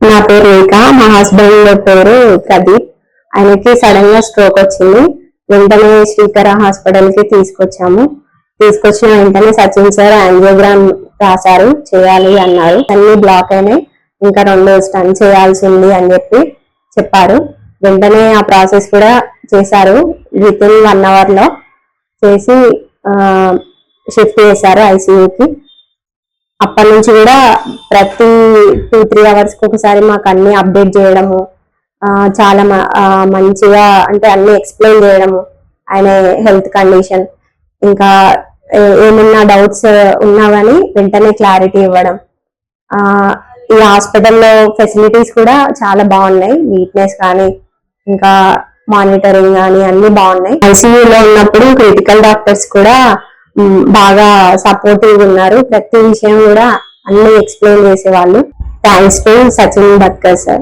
నా పేరు రేఖ, మా హస్బెండ్ పేరు ప్రదీప్. ఆయనకి సడన్ గా స్ట్రోక్ వచ్చింది. వెంటనే శ్రీకర హాస్పిటల్ కి తీసుకొచ్చిన వెంటనే సచిన్ సార్ యాంజియోగ్రామ్ రాశారు, చేయాలి అన్నారు. అన్ని బ్లాక్ అయినాయి, ఇంకా 2 స్టంట్ చేయాల్సింది అని చెప్పారు. వెంటనే ఆ ప్రాసెస్ కూడా చేశారు. విత్ ఇన్ 1 అవర్ లో చేసి షిఫ్ట్ చేశారు ఐసీయూకి. అప్పటి నుంచి కూడా ప్రతి 2-3 అవర్స్ కి ఒకసారి మాకు అన్ని అప్డేట్ చేయడము, చాలా మంచిగా అంటే అన్ని ఎక్స్ప్లెయిన్ చేయడము, ఆయన హెల్త్ కండిషన్, ఇంకా ఏమన్నా డౌట్స్ ఉన్నా కానీ వెంటనే క్లారిటీ ఇవ్వడం. ఈ హాస్పిటల్లో ఫెసిలిటీస్ కూడా చాలా బాగున్నాయి, నీట్నెస్ కానీ ఇంకా మానిటరింగ్ కానీ అన్ని బాగున్నాయి. ఐసీయూలో ఉన్నప్పుడు క్రిటికల్ డాక్టర్స్ కూడా బాగా సపోర్టివ్ ఉన్నారు. ప్రతి విషయం కూడా అన్ని ఎక్స్ప్లెయిన్ చేసేవాళ్ళు. Thanks to Sachin Bhatkar sir.